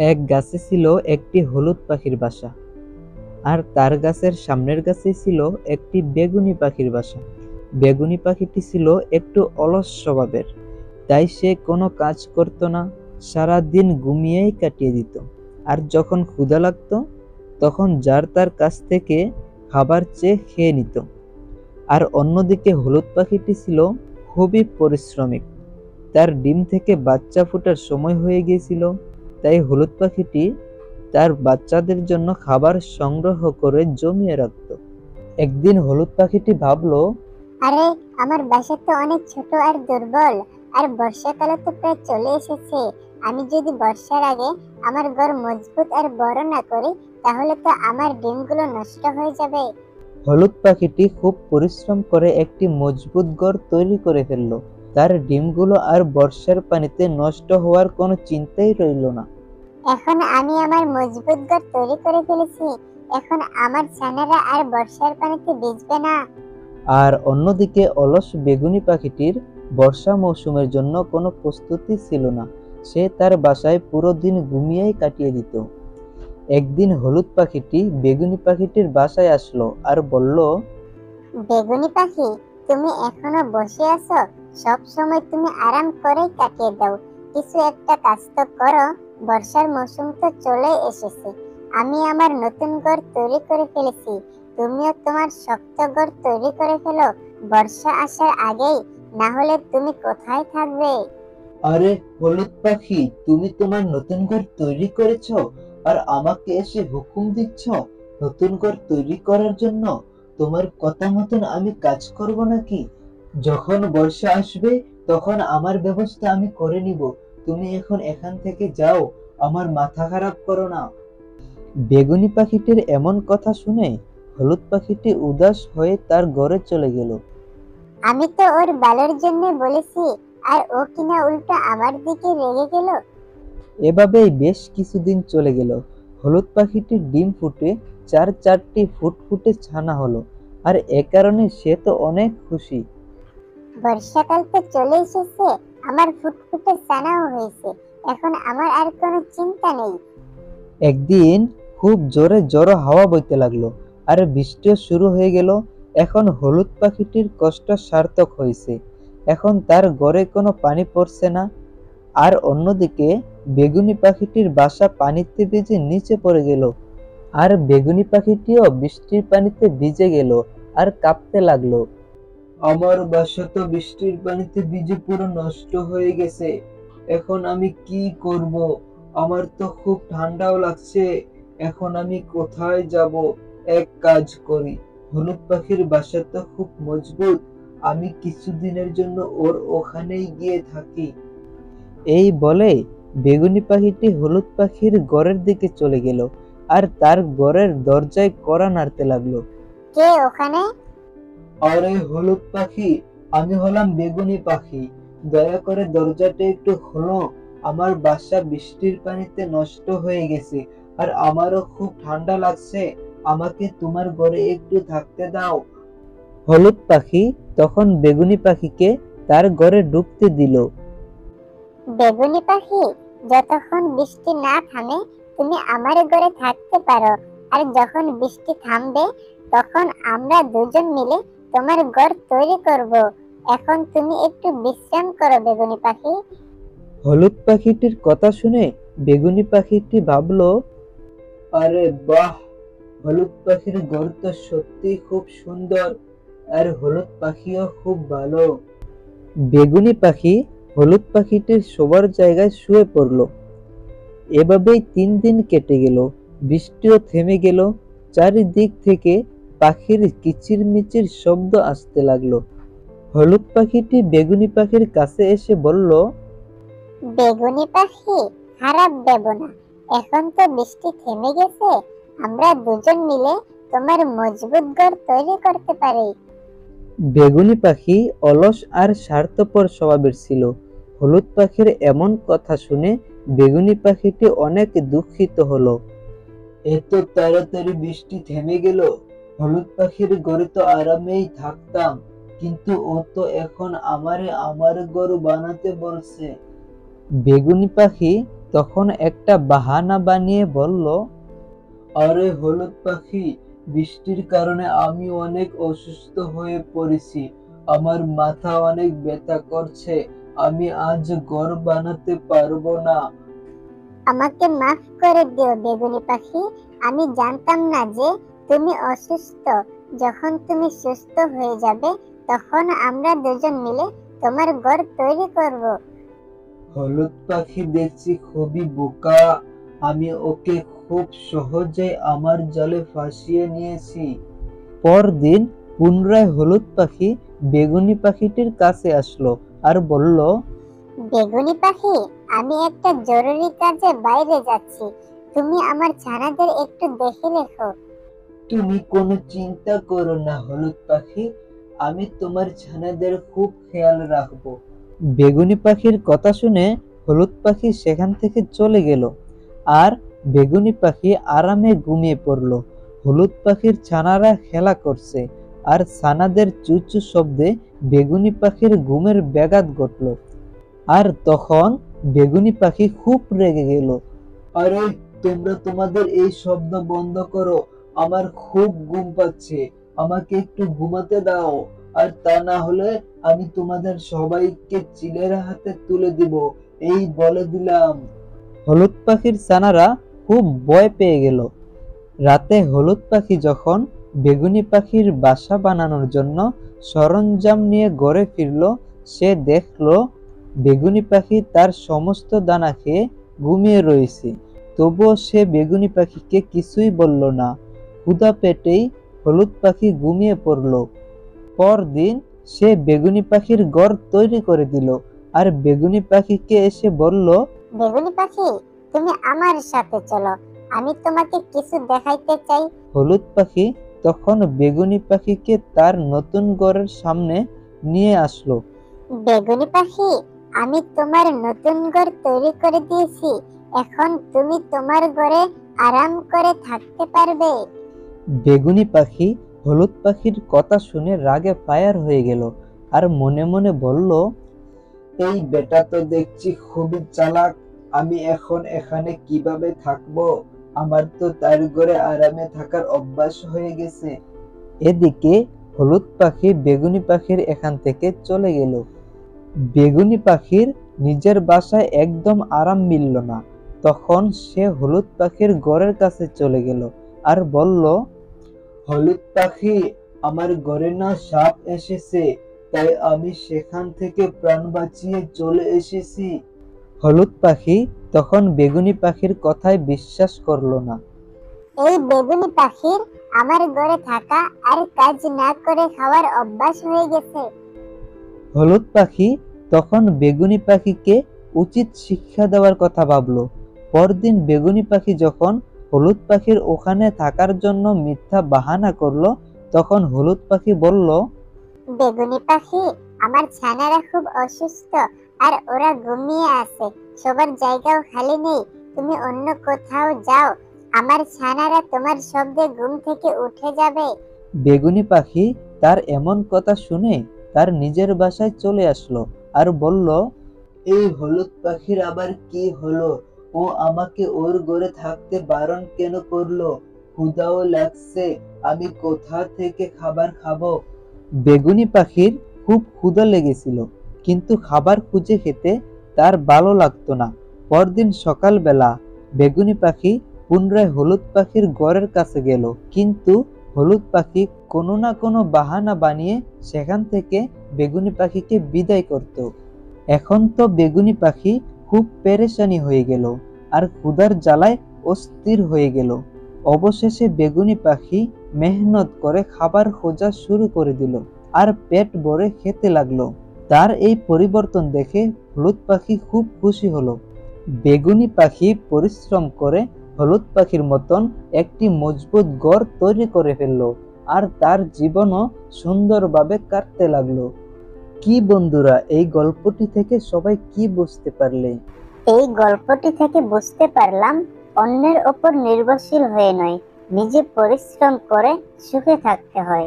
এক গাছে ছিল একটি হলুদ পাখির বাসা, আর তার গাছের সামনের গাছে ছিল একটি বেগুনি পাখির বাসা। বেগুনি পাখিটি ছিল একটু অলস স্বভাবের, তাই সে কোনো কাজ করত না, সারা দিন ঘুমিয়েই কাটিয়ে দিত। আর যখন ক্ষুধা লাগতো তখন যার তার কাছ থেকে খাবার চেয়ে খেয়ে নিত। আর অন্যদিকে হলুদ পাখিটি ছিল খুবই পরিশ্রমিক। তার ডিম থেকে বাচ্চা ফোটার সময় হয়ে গিয়েছিল, তাই হলুদ পাখিটি তার বাচ্চাদের জন্য খাবার সংগ্রহ করে জমিয়ে রাখত। একদিন হলুদ পাখিটি ভাবলো, আরে, আমার বাসা তো অনেক ছোট আর দুর্বল, আর বর্ষাকালে তো প্রায় চলে এসেছে। আমি যদি বর্ষার আগে আমার ঘর মজবুত আর বড় না করি, তাহলে তো আমার ডিমগুলো নষ্ট হয়ে যাবে। হলুদ পাখিটি খুব পরিশ্রম করে একটি মজবুত ঘর তৈরি করে ফেলল। তার ডিমগুলো আর বর্ষার পানিতে নষ্ট হওয়ার কোনো চিন্তাই রইল না। এখন আমি আমার মজবুত ঘর তৈরি করে ফেলেছি। এখন আমার ছানারা আর বর্ষার পানিতে ভিজবে না। আর অন্যদিকে অলস বেগুনি পাখিটির বর্ষা মৌসুমের জন্য কোনো প্রস্তুতি ছিল না। সে তার বাসায় পুরো দিন ঘুমিয়েই কাটিয়ে দিত। একদিন হলুদ পাখিটি বেগুনি পাখিটির বাসায় আসলো আর বলল, বেগুনি পাখি, তুমি এখনো বসে আছো? সব সময় তুমি আরাম করেই কাটিয়ে দাও। কিছু একটা কাজ তো করো। বর্ষার মৌসুম তো চলে এসেছে। আমি আমার নতুন ঘর তৈরি করে ফেলেছি। তুমিও তোমার শক্ত ঘর তৈরি করে ফেলো বর্ষা আসার আগেই, না হলে তুমি কোথায় থাকবে? আরে হলুদ পাখি, তুমি তোমার নতুন ঘর তৈরি করেছো আর আমাকে এসে হুকুম দিচ্ছ নতুন ঘর তৈরি করার জন্য? তোমার কথা মতন আমি কাজ করব নাকি? যখন বর্ষা আসবে তখন আমার ব্যবস্থা আমি করে নিব। তুমি এখন এখান থেকে যাও, আমার মাথা খারাপ করো না। বেগুনি পাখিটির এমন কথা শুনে হলুদ পাখিটি উদাস হয়ে তার ঘরে চলে গেল। আমি তো ওর ভালোর জন্য বলেছি, আর ও কিনা উল্টো আমার দিকে রেগে গেল। এভাবেই বেশ কিছুদিন চলে গেল। হলুদ পাখিটির ডিম ফুটে 4টি ফুটফুটে ছানা হলো, আর এ কারণে সে তো অনেক খুশি। বর্ষাকাল তো চলে এসেছে, আমার ফুটফুটে ছানাও হয়েছে। এখন আমার আর কোনো চিন্তা নেই। একদিন খুব জোরে জোরে হাওয়া বইতে লাগলো, আর বৃষ্টিও শুরু হয়ে গেল। এখন হলুদ পাখিটির কষ্ট সার্থক হয়েছে। এখন তার ঘরে কোনো পানি পড়ছে না। আর অন্যদিকে বেগুনি পাখিটির বাসা পানিতে ভিজে নিচে পড়ে গেল। আর বেগুনি পাখিটিও বৃষ্টির পানিতে ভিজে গেল আর কাঁপতে লাগলো। আমার বাসা তো বৃষ্টির পানিতে ভিজে পুরো নষ্ট হয়ে গেছে। এখন আমি কি করব? আমার তো খুব ঠান্ডাও লাগছে। এখন আমি কোথায় যাব? এক কাজ করি, হলুদ পাখির বাসা তো খুব মজবুত, আমি কিছুদিনের জন্য ওর ওখানেই গিয়ে থাকি। এই বলে বেগুনি পাখিটি হলুদ পাখির ঘরের দিকে চলে গেল, আর তার ঘরের দরজায় কড়া নাড়তে লাগলো। কে ওখানে? আরে হলুদ পাখি, আমি হলাম বেগুনি পাখি। দয়া করে দরজাটা একটু খোলো। আমার বাসা বৃষ্টির পানিতে নষ্ট হয়ে গেছে, আর আমারও খুব ঠান্ডা লাগছে। আমাকে তোমার ঘরে একটু থাকতে দাও। হলুদ পাখি তখন বেগুনি পাখিকে তার ঘরে ঢুকতে দিল। বেগুনি পাখি, যতক্ষণ বৃষ্টি না থামে তুমি আমার ঘরে থাকতে পারো। আর যখন বৃষ্টি থামবে তখন আমরা দুজন মিলে তোমার ঘর তৈরি করব। এখন তুমি একটু বিশ্রাম করো বেগুনি পাখি। হলুদ পাখিটির কথা শুনে বেগুনি পাখিটি ভাবলো, আরে বাহ, হলুদ পাখির ঘর তো সত্যি খুব সুন্দর, আর হলুদ পাখিও খুব ভালো। বেগুনি পাখি হলুদ পাখিটির শোবার জায়গায় শুয়ে পড়ল। এভাবেই 3 দিন কেটে গেল। বৃষ্টিও থেমে গেল। চারিদিক থেকে পাখির কিচিরমিচির শব্দ আসতে লাগলো। হলুদ পাখিটি বেগুনি পাখির কাছে এসে বলল, বেগুনি পাখি, খারাপ ভেবো না। এখন তো বৃষ্টি থেমে গেছে, আমরা দুজন মিলে তোমার মজবুত ঘর তৈরি করতে পারি। বেগুনি পাখি অলস আর স্বার্থপর স্বভাবের ছিল। হলুদ পাখির এমন কথা শুনে বেগুনি পাখিটি অনেক দুঃখিত হলো। এত তাড়াতাড়ি বৃষ্টি থেমে গেল। হলুদ পাখির ঘরে তো আরামেই থাকতাম, কিন্তু ও তো এখন আমারে আমার ঘর বানাতে বলছে। বেগুনি পাখি তখন একটা বাহানা বানিয়ে বলল, আরে হলুদ পাখি, বৃষ্টির কারণে আমি অনেক অসুস্থ হয়ে পড়েছি। আমার মাথা অনেক ব্যথা করছে। আমি আজ ঘর বানাতে পারবো না। আমাকে মাফ করে দিও বেগুনি পাখি, আমি জানতাম না যে তুমি অসুস্থ। যখন তুমি সুস্থ হয়ে যাবে তখন আমরা দুজন মিলে তোমার ঘর তৈরি করব। হলুদ পাখি দেখছি খুবই বোকা। আমি ওকে খুব সহজে আমার জালে ফাঁসিয়ে নিয়েছি। পরদিন পুনরায় হলুদ পাখি বেগুনি পাখিটির কাছে আসলো আর বলল, বেগুনি পাখি, আমি একটা জরুরি কাজে বাইরে যাচ্ছি, তুমি আমার ছানাদের একটু দেখে রেখো। তুমি কোনো চিন্তা করো না হলুদ পাখি, আমি তোমার ছানাদের খুব খেয়াল রাখবো। বেগুনি পাখির কথা শুনে হলুদ পাখি সেখান থেকে চলে গেল আর বেগুনি পাখি আরামে ঘুমিয়ে পড়ল। হলুদ পাখির ছানারা খেলা করছে আর ছানাদের চুচু শব্দে বেগুনি পাখির ঘুমের ব্যাঘাত ঘটল। আর তখন বেগুনি পাখি খুব রেগে গেল। আরে, তোমরা তোমাদের এই শব্দ বন্ধ করো, আমার খুব ঘুম পাচ্ছে, আমাকে একটু ঘুমাতে দাও, আর তা না হলে আমি তোমাদের সবাইকে চিলের হাতে তুলে দিব, এই বলে দিলাম। হলুদ পাখির ছানারা খুব ভয় পেয়ে গেল। রাতে হলুদ পাখি যখন বেগুনি পাখির বাসা বানানোর জন্য সরঞ্জাম নিয়ে ঘরে ফিরল, সে দেখলো বেগুনি পাখি তার সমস্ত দানা খেয়ে ঘুমিয়ে রয়েছে। তবুও সে বেগুনি পাখিকে কিছুই বলল না। ক্ষুধা পেটেই হলুদ পাখি ঘুমিয়ে পড়ল। পরদিন সে বেগুনি পাখির ঘর তৈরি করে দিল আর বেগুনি পাখিকে এসে বলল, বেগুনি পাখি, তুমি আমার সাথে চলো, আমি তোমাকে কিছু দেখাইতে চাই। হলুদ পাখি তখন বেগুনি পাখিকে তার নতুন ঘরের সামনে নিয়ে আসলো। বেগুনি পাখি, আমি তোমার নতুন ঘর তৈরি করে দিয়েছি, এখন তুমি তোমার ঘরে আরাম করে থাকতে পারবে। বেগুনি পাখি হলুদ পাখির কথা শুনে রাগে ফায়ার হয়ে গেল আর মনে মনে বলল, এই বেটা তো দেখছি খুবই চালাক, আমি এখন এখানে কিভাবে থাকবো? আমার তো তার ঘরে আরামে থাকার অভ্যাস হয়ে গেছে। এদিকে হলুদ পাখি বেগুনি পাখির এখান থেকে চলে গেল। বেগুনি পাখির নিজের বাসায় একদম আরাম মিলল না। তখন সে হলুদ পাখির ঘরের কাছে চলে গেল আর বলল, হলুদ পাখি, আমার ঘরে না সাপ এসেছে, তাই আমি সেখান থেকে প্রাণ বাঁচিয়ে চলে এসেছি। হলুদ পাখি তখন বেগুনি পাখির কথায় বিশ্বাস করলো না। এই বেগুনি পাখির আমার ঘরে থাকা আর কাজ না করে খাওয়ার অভ্যাস হয়ে গেছে। হলুদ পাখি তখন বেগুনি পাখিকে উচিত শিক্ষা দেওয়ার কথা ভাবলো। পরদিন বেগুনি পাখি যখন হলুদ পাখির ওখানে থাকার জন্য মিথ্যা বাহানা করলো, তখন হলুদ পাখি বলল, বেগুনি পাখি, আমার ছানারা খুব অসুস্থ আর ওরা ঘুমিয়ে আছে, সবার জায়গাও খালি নেই, তুমি অন্য কোথাও যাও, আমার ছানারা তোমার শব্দে ঘুম থেকে উঠে যাবে। বেগুনি পাখি তার এমন কথা শুনে তার নিজের বাসায় চলে আসলো আর বলল, এই হলুদ পাখির আবার কি হলো? ও আমাকে ওর ঘরে থাকতে বারণ কেন করলো? ক্ষুধাও লাগছে, আমি কোথা থেকে খাবার খাবো? বেগুনি পাখির খুব ক্ষুধা লেগেছিল, কিন্তু খাবার খুঁজে খেতে তার ভালো লাগতো না। পরদিন সকালবেলা বেগুনি পাখি পুনরায় হলুদ পাখির ঘরের কাছে গেল, কিন্তু হলুদ পাখি কোনো না কোনো বাহানা বানিয়ে সেখান থেকে বেগুনি পাখিকে বিদায় করত। এখন তো বেগুনি পাখি খুব পেরেশানি হয়ে গেল আর ক্ষুধার জ্বালায় অস্থির হয়ে গেল। অবশেষে বেগুনি পাখি মেহনত করে খাবার খোঁজা শুরু করে দিল আর পেট ভরে খেতে লাগলো। তার এই পরিবর্তন দেখে হলুদ পাখি খুব খুশি হলো। বেগুনি পাখি পরিশ্রম করে হলুদ পাখির মতন একটি মজবুত ঘর তৈরি করে ফেললো আর তার জীবনও সুন্দরভাবে কাটতে লাগলো। কি বন্ধুরা, এই গল্পটি থেকে সবাই কি বুঝতে পারলে? এই গল্পটি থেকে বুঝতে পারলাম, অন্যের ওপর নির্ভরশীল হয়ে নয়, নিজে পরিশ্রম করে সুখে থাকতে হয়।